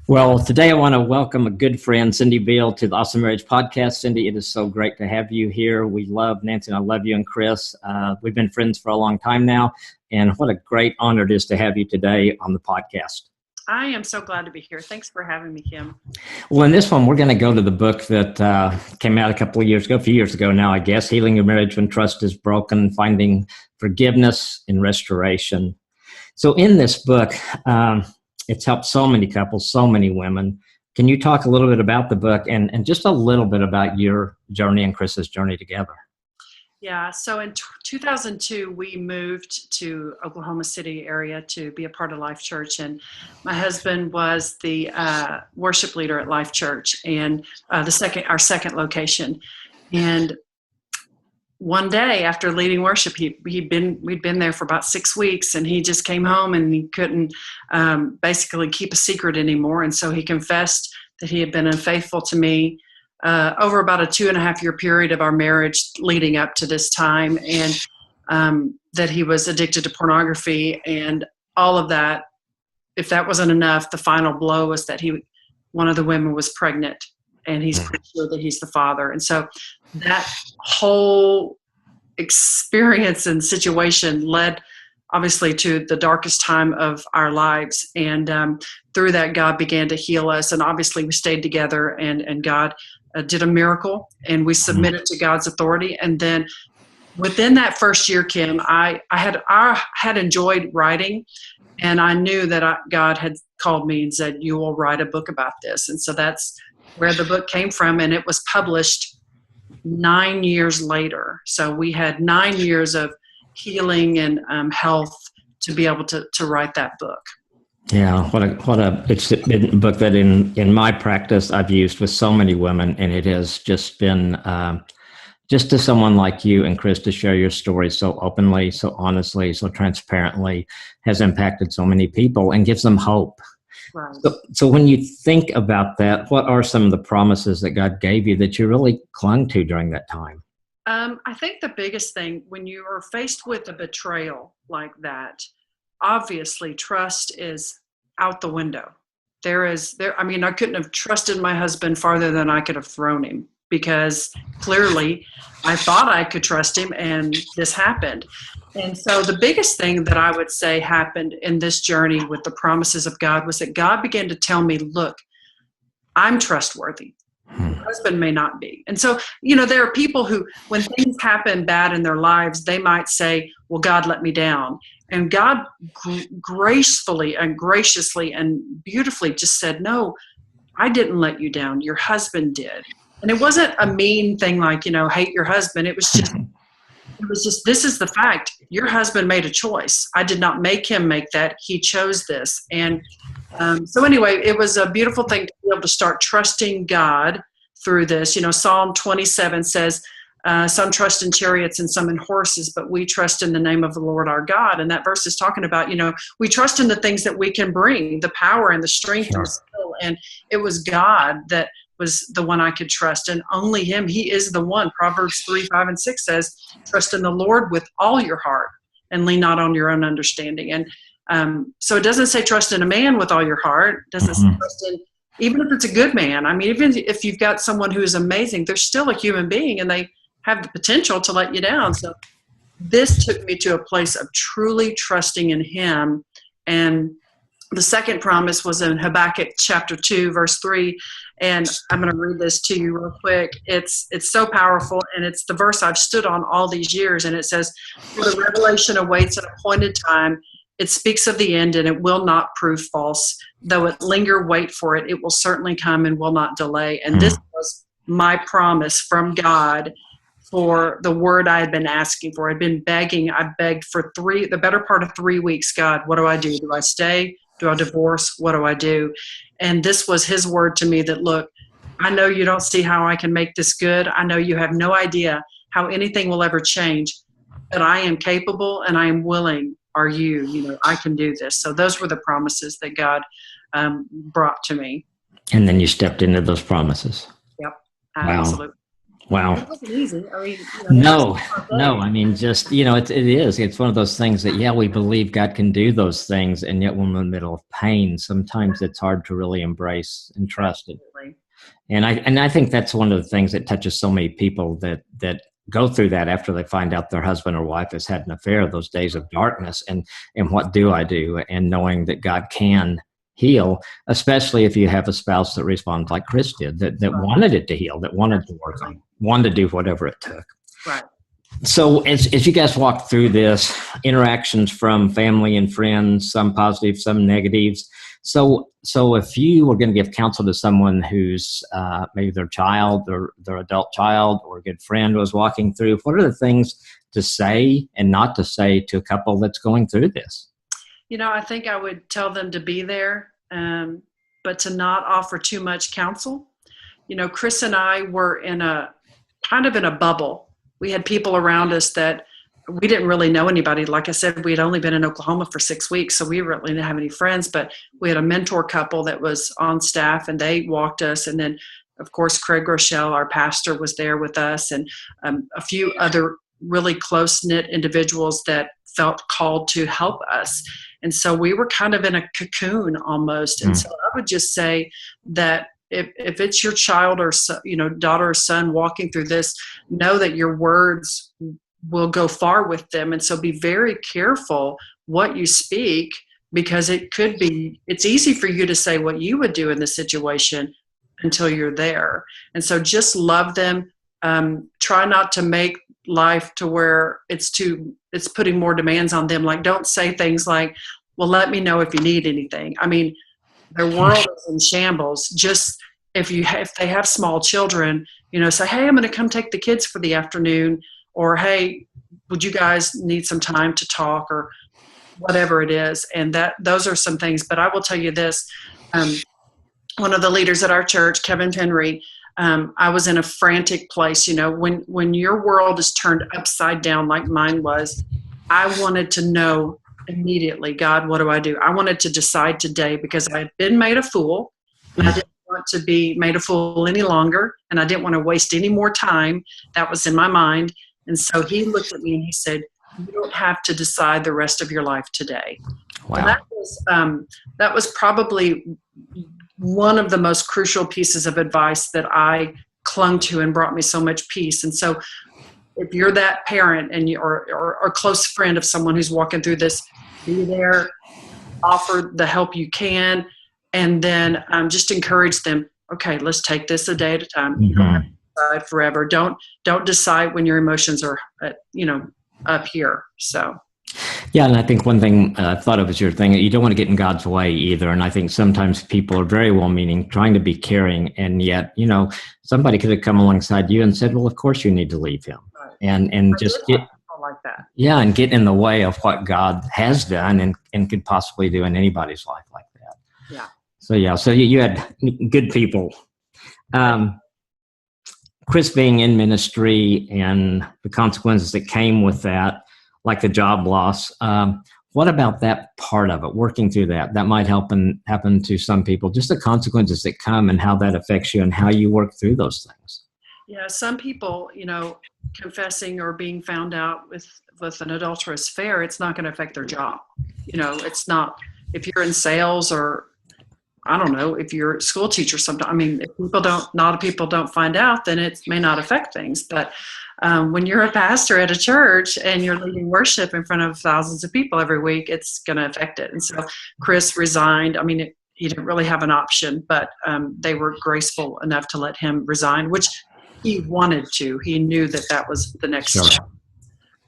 Well, today I want to welcome a good friend, Cindy Beall, to the Awesome Marriage Podcast. Cindy, it is so great to have you here. We love Nancy and I love you and Chris. We've been friends for a long time now, and what a great honor it is to have you today on the podcast. I am so glad to be here. Thanks for having me, Kim. Well, in this one, we're going to go to the book that came out a few years ago now, I guess, Healing Your Marriage When Trust is Broken, Finding Forgiveness and Restoration. So in this book, it's helped so many couples, so many women. Can you talk a little bit about the book and just a little bit about your journey and Chris's journey together? Yeah, so in 2002, we moved to Oklahoma City area to be a part of Life Church. And my husband was the worship leader at Life Church and our second location. And one day after leading worship, we'd been there for about 6 weeks, and he just came home and he couldn't basically keep a secret anymore. And so he confessed that he had been unfaithful to me over about a 2.5-year period of our marriage leading up to this time, and that he was addicted to pornography and all of that. If that wasn't enough, the final blow was that one of the women was pregnant, and he's pretty sure that he's the father. And so that whole experience and situation led obviously to the darkest time of our lives. And through that, God began to heal us. And obviously we stayed together, and God did a miracle, and we submitted to God's authority. And then within that first year, Kim, I had enjoyed writing, and I knew that God had called me and said, "You will write a book about this." And so that's where the book came from, and it was published 9 years later. So we had 9 years of healing and health to be able to write that book. Yeah, it's been a book that in my practice I've used with so many women, and it has just been just to someone like you and Chris to share your story so openly, so honestly, so transparently has impacted so many people and gives them hope. Right. So when you think about that, what are some of the promises that God gave you that you really clung to during that time? I think the biggest thing, when you are faced with a betrayal like that, obviously trust is out the window. I couldn't have trusted my husband farther than I could have thrown him, because clearly I thought I could trust him, and this happened. And so the biggest thing that I would say happened in this journey with the promises of God was that God began to tell me, look, I'm trustworthy. My husband may not be. And so, there are people who, when things happen bad in their lives, they might say, well, God let me down. And God gracefully and graciously and beautifully just said, no, I didn't let you down. Your husband did. And it wasn't a mean thing like, hate your husband. It was just, this is the fact. Your husband made a choice. I did not make him make that. He chose this. And so anyway, it was a beautiful thing to be able to start trusting God through this. Psalm 27 says, some trust in chariots and some in horses, but we trust in the name of the Lord our God. And that verse is talking about, we trust in the things that we can bring, the power and the strength and the skill. And it was God that was the one I could trust, and only him. He is the one. Proverbs 3:5-6 says, trust in the Lord with all your heart and lean not on your own understanding. And so it doesn't say trust in a man with all your heart. It doesn't say trust in, even if it's a good man. I mean, even if you've got someone who's amazing, they're still a human being, and they have the potential to let you down. So this took me to a place of truly trusting in him. And the second promise was in Habakkuk chapter 2, verse 3. And I'm going to read this to you real quick. It's so powerful, and it's the verse I've stood on all these years. And it says, for the revelation awaits an appointed time. It speaks of the end, and it will not prove false. Though it linger, wait for it. It will certainly come and will not delay. And this was my promise from God for the word I had been asking for. I'd been begging. I begged for the better part of 3 weeks. God, what do I do? Do I stay? Do I divorce? What do I do? And this was his word to me that, look, I know you don't see how I can make this good. I know you have no idea how anything will ever change, but I am capable and I am willing. Are you, I can do this. So those were the promises that God brought to me. And then you stepped into those promises. Yep. Wow. Absolutely. Wow. It wasn't easy. I mean, there was No, no. days. I mean, just, it is. It's one of those things that, yeah, we believe God can do those things. And yet when we're in the middle of pain, sometimes it's hard to really embrace and trust it. Absolutely. And I think that's one of the things that touches so many people that go through that after they find out their husband or wife has had an affair, those days of darkness. And what do I do? And knowing that God can heal, especially if you have a spouse that responds like Chris did, that Right. wanted it to heal, that wanted to work on, wanted to do whatever it took. Right. So as you guys walk through this, interactions from family and friends, some positive, some negatives. So if you were going to give counsel to someone who's maybe their child, their adult child, or a good friend was walking through, what are the things to say and not to say to a couple that's going through this? I think I would tell them to be there, but to not offer too much counsel. Chris and I were in a kind of in a bubble. We had people around us that we didn't really know anybody. Like I said, we had only been in Oklahoma for 6 weeks, so we really didn't have any friends, but we had a mentor couple that was on staff, and they walked us. And then, of course, Craig Rochelle, our pastor, was there with us, and a few other really close-knit individuals that felt called to help us. And so we were kind of in a cocoon almost. And so I would just say that if it's your child or daughter or son walking through this, know that your words will go far with them. And so be very careful what you speak, because it's easy for you to say what you would do in this situation until you're there. And so just love them. Try not to make life to where it's putting more demands on them. Like, don't say things like, well, let me know if you need anything. I mean, their world is in shambles. Just if they have small children, say, hey, I'm going to come take the kids for the afternoon, or hey, would you guys need some time to talk, or whatever it is. And those are some things. But I will tell you this, one of the leaders at our church, Kevin Penry, I was in a frantic place. When your world is turned upside down like mine was, I wanted to know immediately, God, what do I do? I wanted to decide today, because I had been made a fool, and I didn't want to be made a fool any longer, and I didn't want to waste any more time. That was in my mind. And so he looked at me and he said, you don't have to decide the rest of your life today. Wow. And that was probably one of the most crucial pieces of advice that I clung to and brought me so much peace. And so if you're that parent and or a close friend of someone who's walking through this, be there, offer the help you can, and then just encourage them. Okay, let's take this a day at a time. You don't have to decide forever. Don't decide when your emotions are, up here. So. Yeah, and I think one thing I thought of as your thing, you don't want to get in God's way either. And I think sometimes people are very well-meaning, trying to be caring, and yet, somebody could have come alongside you and said, well, of course you need to leave him. Right. And just get like that. Yeah, and get in the way of what God has done and could possibly do in anybody's life like that. Yeah. So you had good people. Chris being in ministry and the consequences that came with that, like the job loss. What about that part of it, working through that? That might happen to some people, just the consequences that come and how that affects you and how you work through those things. Yeah, some people, confessing or being found out with an adulterous affair, it's not going to affect their job. It's not, if you're in sales, or I don't know, if you're a school teacher, sometimes, I mean, if not people don't find out, then it may not affect things. But when you're a pastor at a church and you're leading worship in front of thousands of people every week, it's going to affect it. And so Chris resigned. I mean, he didn't really have an option, but they were graceful enough to let him resign, which he wanted to. He knew that was the next step.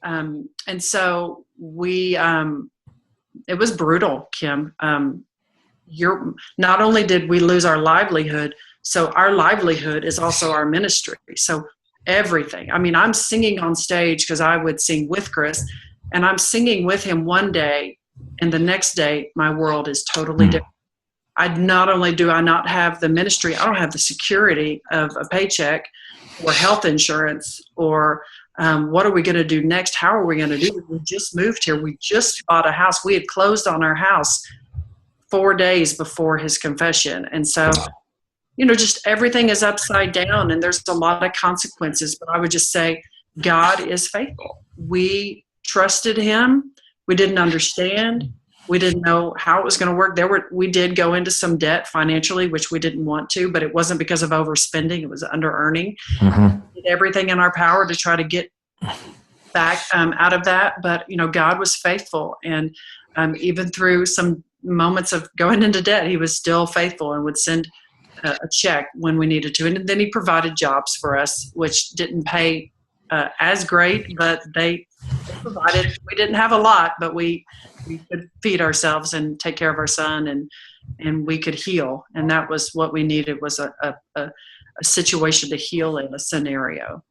And so it was brutal, Kim. Not only did we lose our livelihood, so our livelihood is also our ministry. So everything. I mean, I'm singing on stage because I would sing with Chris, and I'm singing with him one day, and the next day my world is totally different. Not only do I not have the ministry, I don't have the security of a paycheck or health insurance, or what are we going to do next? How are we going to do it? We just moved here. We just bought a house. We had closed on our house 4 days before his confession. And so just everything is upside down and there's a lot of consequences. But I would just say God is faithful. We trusted him. We didn't understand. We didn't know how it was going to work. We did go into some debt financially, which we didn't want to, but it wasn't because of overspending. It was under earning. Mm-hmm. We did everything in our power to try to get back out of that. But, God was faithful. And even through some moments of going into debt, he was still faithful and would send a check when we needed to. And then he provided jobs for us, which didn't pay as great, but they provided. We didn't have a lot, but we could feed ourselves and take care of our son, and we could heal. And that was what we needed, was a situation to heal in, a scenario.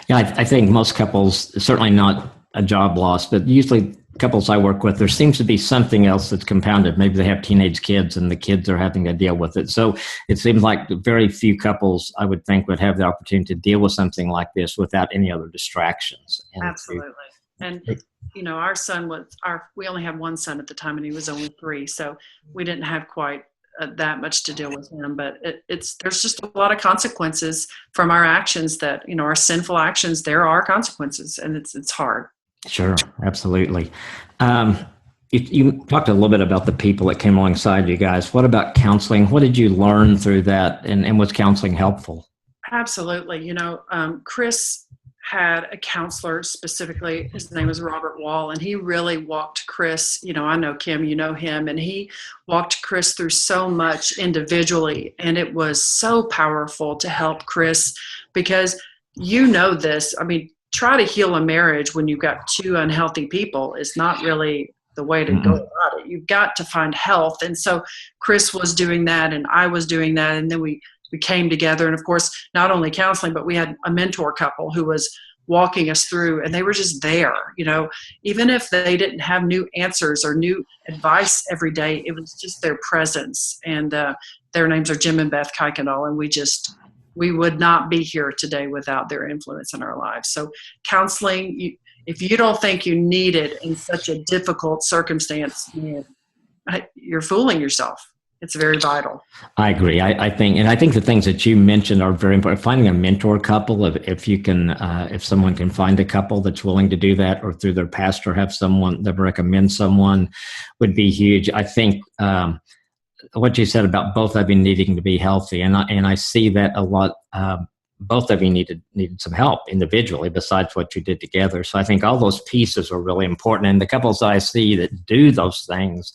Yeah, I think most couples, certainly not a job loss, but usually couples I work with, there seems to be something else that's compounded. Maybe they have teenage kids and the kids are having to deal with it. So it seems like very few couples, I would think, would have the opportunity to deal with something like this without any other distractions. And absolutely. And, our son we only had one son at the time, and he was only 3. So we didn't have quite that much to deal with him, but there's just a lot of consequences from our actions that, our sinful actions. There are consequences, and it's hard. Sure, absolutely. You talked a little bit about the people that came alongside you guys. What about counseling? What did you learn through that, and was counseling helpful? Absolutely. Chris had a counselor specifically. His name was Robert Wall, and he really walked Chris. I know Kim, you know him, and he walked Chris through so much individually, and it was so powerful to help Chris, because this. I mean, try to heal a marriage when you've got 2 unhealthy people is not really the way to go about it. You've got to find health. And so Chris was doing that, and I was doing that, and then we came together. And of course, not only counseling, but we had a mentor couple who was walking us through, and they were just there. Even if they didn't have new answers or new advice every day, it was just their presence. And their names are Jim and Beth Kuykendall, and we would not be here today without their influence in our lives. So counseling, if you don't think you need it in such a difficult circumstance, you're fooling yourself. It's very vital. I agree. I think the things that you mentioned are very important. Finding a mentor couple, if someone can find a couple that's willing to do that, or through their pastor have someone that recommends someone, would be huge. I think what you said about both of you needing to be healthy, and I see that a lot. Both of you needed some help individually besides what you did together. So I think all those pieces are really important. And the couples I see that do those things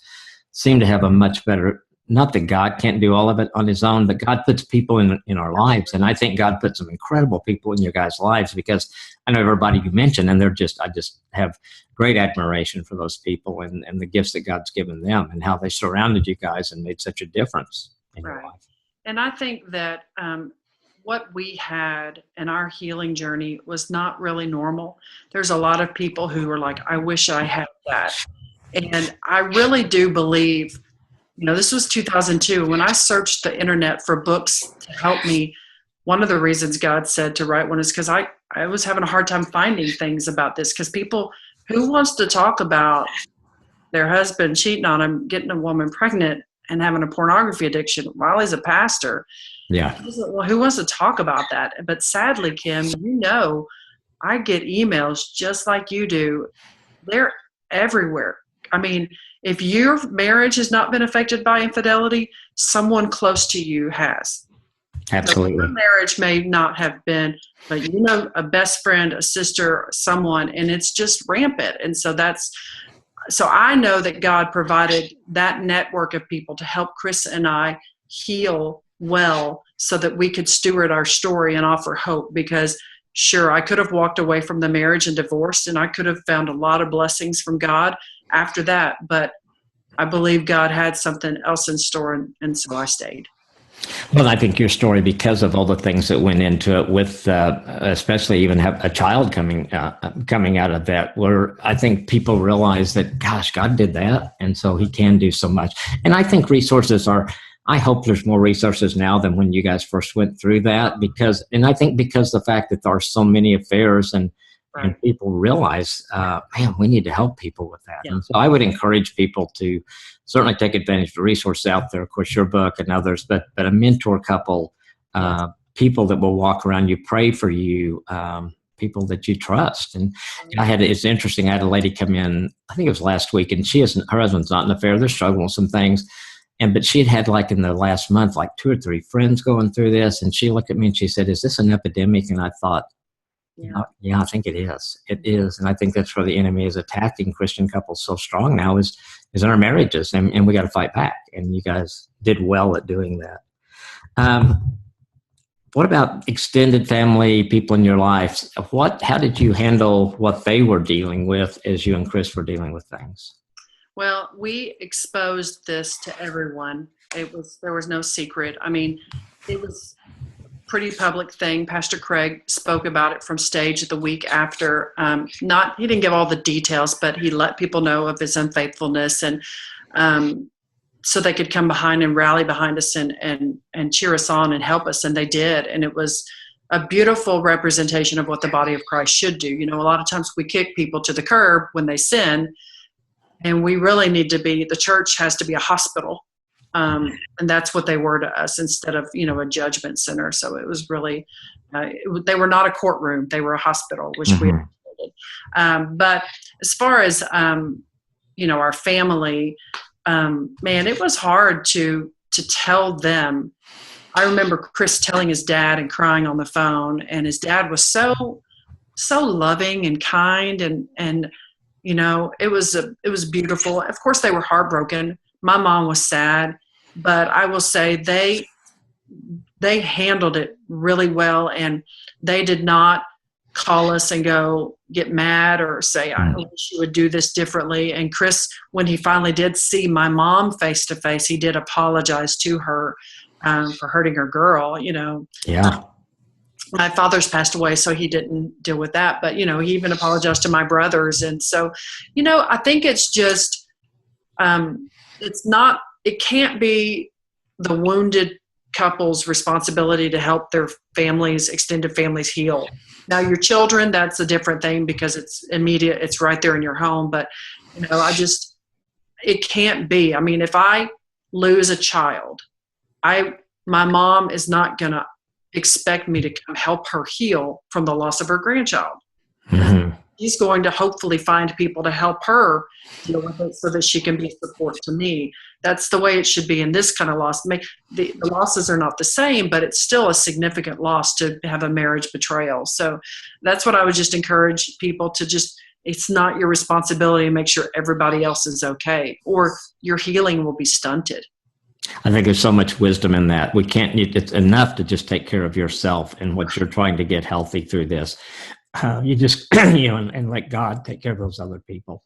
seem to have a much better. Not that God can't do all of it on his own, but God puts people in our lives. And I think God put some incredible people in your guys' lives, because I know everybody you mentioned, and I just have great admiration for those people and the gifts that God's given them and how they surrounded you guys and made such a difference in your life. And I think that what we had in our healing journey was not really normal. There's a lot of people who are like, I wish I had that. And I really do believe, this was 2002. When I searched the internet for books to help me, one of the reasons God said to write one is because I was having a hard time finding things about this, because people, who wants to talk about their husband cheating on him, getting a woman pregnant, and having a pornography addiction while he's a pastor? Yeah. Well, who wants to talk about that? But sadly, Kim, I get emails just like you do. They're everywhere. I mean, if your marriage has not been affected by infidelity, someone close to you has. Absolutely. So your marriage may not have been, but a best friend, a sister, someone, and it's just rampant. And so I know that God provided that network of people to help Chris and I heal well, so that we could steward our story and offer hope. Because sure, I could have walked away from the marriage and divorced, and I could have found a lot of blessings from God after that, but I believe God had something else in store, and so I stayed. Well, I think your story, because of all the things that went into it, with especially even have a child coming out of that, where I think people realize that, gosh, God did that, and so he can do so much. And I think I hope there's more resources now than when you guys first went through that, because the fact that there are so many affairs, and and people realize, man, we need to help people with that. And so I would encourage people to certainly take advantage of the resources out there, of course, your book and others, but a mentor couple, people that will walk around you, pray for you, people that you trust. And it's interesting, I had a lady come in, I think it was last week, and her husband's not in the affair, they're struggling with some things. But she had like in the last month, like 2 or 3 friends going through this. And she looked at me and she said, is this an epidemic? And I thought, yeah, I think it is. It is. And I think that's where the enemy is attacking Christian couples so strong now is in our marriages. And we got to fight back. And you guys did well at doing that. What about extended family, people in your life? How did you handle what they were dealing with as you and Chris were dealing with things? Well, we exposed this to everyone. There was no secret. I mean, it was a pretty public thing. Pastor Craig spoke about it from stage the week after. He didn't give all the details, but he let people know of his unfaithfulness, and so they could come behind and rally behind us and cheer us on and help us, and they did. And it was a beautiful representation of what the body of Christ should do. You know, a lot of times we kick people to the curb when they sin. And we really need to the church has to be a hospital. And that's what they were to us instead of, a judgment center. So it was really, they were not a courtroom. They were a hospital, which we appreciated. But as far as, our family, man, it was hard to tell them. I remember Chris telling his dad and crying on the phone, and his dad was so loving and kind and it was beautiful. Of course, they were heartbroken. My mom was sad, but I will say they handled it really well, and they did not call us and get mad or say, I wish you would do this differently. And Chris, when he finally did see my mom face to face, he did apologize to her for hurting her girl, Yeah. My father's passed away, so he didn't deal with that. But, he even apologized to my brothers. And so, I think it's just, it can't be the wounded couple's responsibility to help their extended families heal. Now, your children, that's a different thing because it's immediate. It's right there in your home. But, it can't be. I mean, if I lose a child, my mom is not going to expect me to come help her heal from the loss of her grandchild. Mm-hmm. She's going to hopefully find people to help her deal with it so that she can be support to me. That's the way it should be in this kind of loss. The losses are not the same, but it's still a significant loss to have a marriage betrayal. So that's what I would just encourage people to it's not your responsibility to make sure everybody else is okay, or your healing will be stunted. I think there's so much wisdom in that. It's enough to just take care of yourself and what you're trying to get healthy through this. You just, and let God take care of those other people.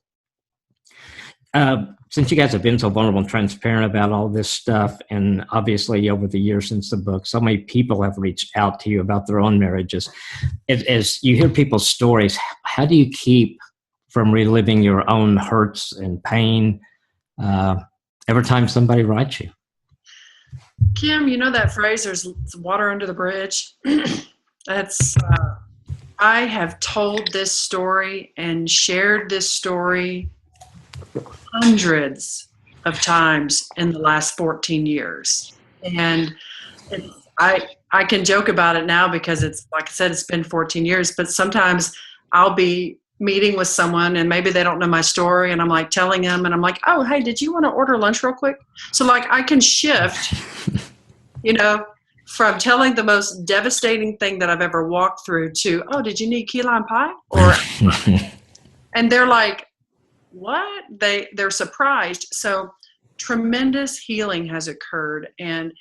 Since you guys have been so vulnerable and transparent about all this stuff, and obviously over the years since the book, so many people have reached out to you about their own marriages. As you hear people's stories, how do you keep from reliving your own hurts and pain every time somebody writes you? Kim, you know that phrase, there's water under the bridge? I have told this story and shared this story hundreds of times in the last 14 years. And I can joke about it now because it's, like I said, it's been 14 years, but sometimes I'll be meeting with someone and maybe they don't know my story, and I'm like telling them, and I'm like, oh, hey, did you want to order lunch real quick? So like I can shift, from telling the most devastating thing that I've ever walked through to, oh, did you need key lime pie? And they're like, what? They're surprised. So tremendous healing has occurred. And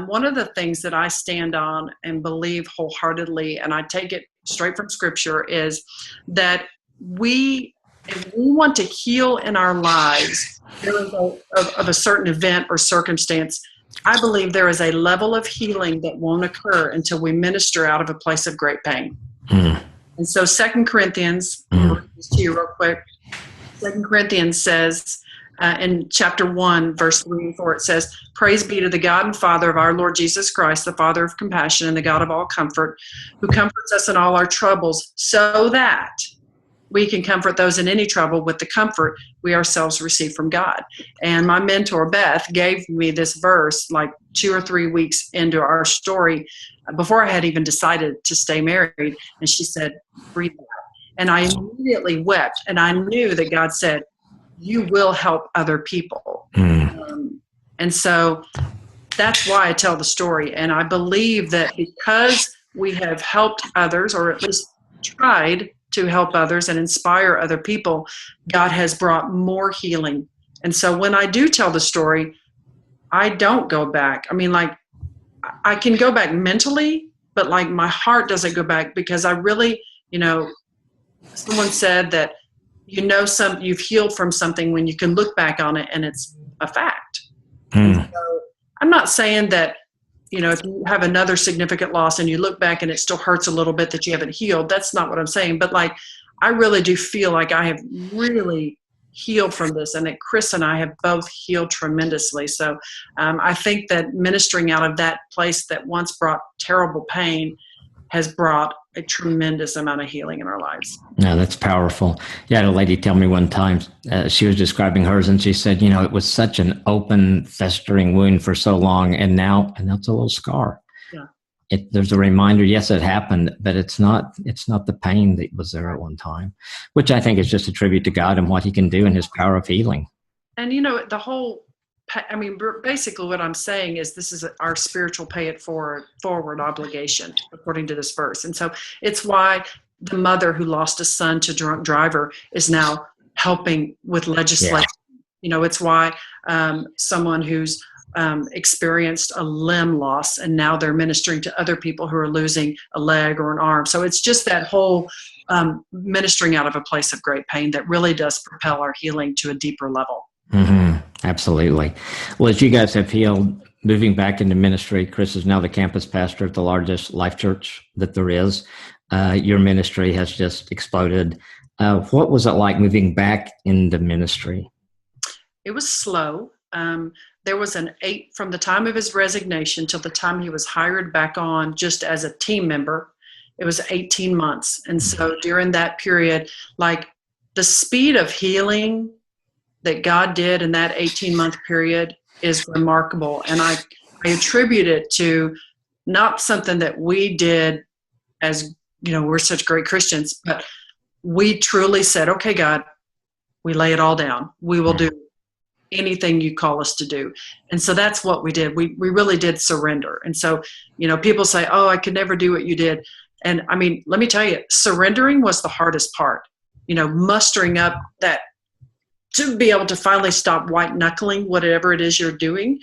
one of the things that I stand on and believe wholeheartedly, and I take it straight from Scripture, is that if we want to heal in our lives of a certain event or circumstance, I believe there is a level of healing that won't occur until we minister out of a place of great pain. Mm. And so 2 Corinthians, I'll read this to you real quick. 2 Corinthians says, in chapter 1, verse 3 and 4, it says, "Praise be to the God and Father of our Lord Jesus Christ, the Father of compassion and the God of all comfort, who comforts us in all our troubles, so that we can comfort those in any trouble with the comfort we ourselves receive from God." And my mentor, Beth, gave me this verse like 2 or 3 weeks into our story, before I had even decided to stay married. And she said, "Breathe that." And I immediately wept. And I knew that God said, "You will help other people." And so that's why I tell the story. And I believe that because we have helped others, or at least tried to help others and inspire other people, God has brought more healing. And so when I do tell the story, I don't go back. I mean, like, I can go back mentally, but like my heart doesn't go back, because I really, someone said that you've healed from something when you can look back on it and it's a fact. And so I'm not saying that, if you have another significant loss and you look back and it still hurts a little bit that you haven't healed, that's not what I'm saying. But like, I really do feel like I have really healed from this, and that Chris and I have both healed tremendously. So I think that ministering out of that place that once brought terrible pain has brought a tremendous amount of healing in our lives. Yeah, that's powerful. Yeah, I had a lady tell me one time, she was describing hers, and she said, it was such an open, festering wound for so long, and now it's a little scar. Yeah. There's a reminder, yes, it happened, but it's not the pain that was there at one time, which I think is just a tribute to God and what he can do in his power of healing. And, basically what I'm saying is this is our spiritual pay it forward obligation, according to this verse. And so it's why the mother who lost a son to drunk driver is now helping with legislation. Yeah. It's why someone who's experienced a limb loss, and now they're ministering to other people who are losing a leg or an arm. So it's just that whole ministering out of a place of great pain that really does propel our healing to a deeper level. Mm-hmm. Absolutely. Well, as you guys have healed, moving back into ministry, Chris is now the campus pastor at the largest life church that there is. Your ministry has just exploded. What was it like moving back into ministry? It was slow. There was from the time of his resignation till the time he was hired back on just as a team member, it was 18 months. And so during that period, like, the speed of healing that God did in that 18-month period is remarkable. And I attribute it to not something that we did as, we're such great Christians, but we truly said, "Okay, God, we lay it all down. We will do anything you call us to do." And so that's what we did. We really did surrender. And so, people say, "Oh, I could never do what you did." And I mean, let me tell you, surrendering was the hardest part, mustering up that to be able to finally stop white knuckling whatever it is you're doing.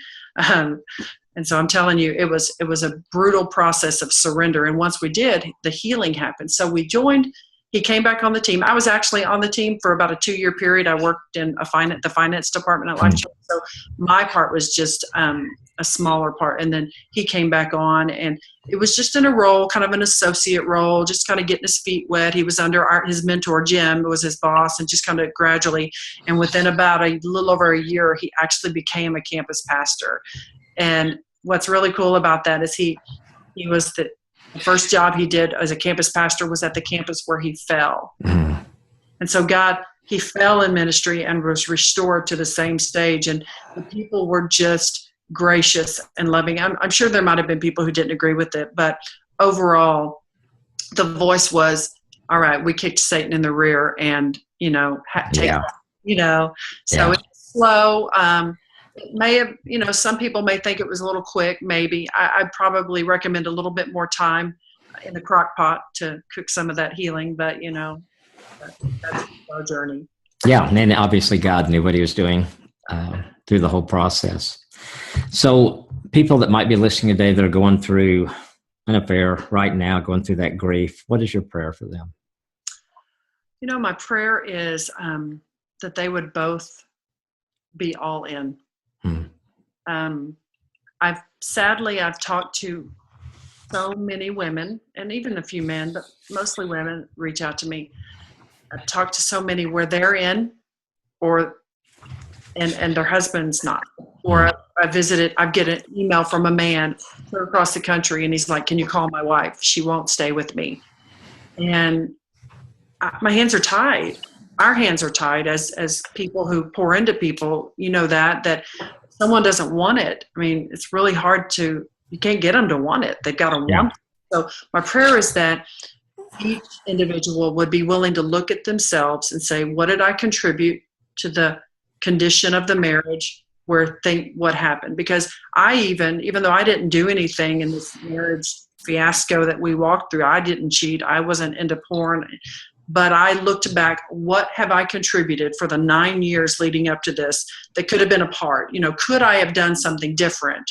And so I'm telling you, it was a brutal process of surrender. And once we did, the healing happened. So we joined. He came back on the team. I was actually on the team for about a 2-year period. I worked in the finance department at Life Church. So my part was just a smaller part. And then he came back on, and it was just in a role, kind of an associate role, just kind of getting his feet wet. He was under his mentor, Jim, who was his boss, and just kind of gradually. And within about a little over a year, he actually became a campus pastor. And what's really cool about that is he was the first job he did as a campus pastor was at the campus where he fell. And so he fell in ministry and was restored to the same stage. And the people were just gracious and loving. I'm sure there might have been people who didn't agree with it, but overall, the voice was, "All right, we kicked Satan in the rear, and, take that." So it's slow. It may have, some people may think it was a little quick. Maybe I'd probably recommend a little bit more time in the crock pot to cook some of that healing, but that's our journey. Yeah. And obviously God knew what he was doing through the whole process. So people that might be listening today that are going through an affair right now, going through that grief, what is your prayer for them? My prayer is that they would both be all in. I've talked to so many women, and even a few men, but mostly women, reach out to me. I've talked to so many where they're in, or and their husband's not. Or I get an email from a man across the country, and he's like, "Can you call my wife? She won't stay with me." And my hands are tied. Our hands are tied as people who pour into people. You know that someone doesn't want it. I mean, it's really hard you can't get them to want it. They've got to want it. So my prayer is that each individual would be willing to look at themselves and say, what did I contribute to the condition of the marriage? What happened? Because even though I didn't do anything in this marriage fiasco that we walked through, I didn't cheat, I wasn't into porn, but I looked back, what have I contributed for the 9 years leading up to this that could have been a part? Could I have done something different?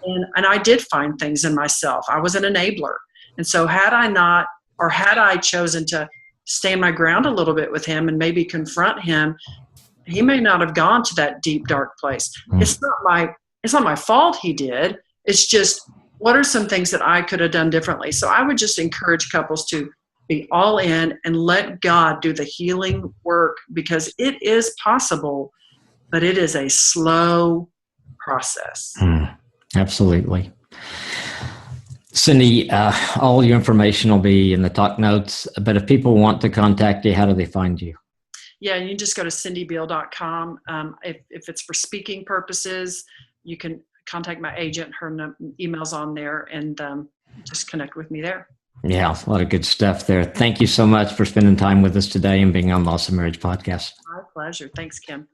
And I did find things in myself. I was an enabler. And so had I chosen to stand my ground a little bit with him and maybe confront him, he may not have gone to that deep, dark place. It's not my fault he did. It's just, what are some things that I could have done differently? So I would just encourage couples to be all in and let God do the healing work, because it is possible, but it is a slow process. Absolutely. Cindy, all your information will be in the talk notes, but if people want to contact you, how do they find you? Yeah, you can just go to cindybeall.com. If it's for speaking purposes, you can contact my agent. Her email's on there, and just connect with me there. Yeah, a lot of good stuff there. Thank you so much for spending time with us today and being on Loss of Marriage Podcast. My pleasure. Thanks, Kim.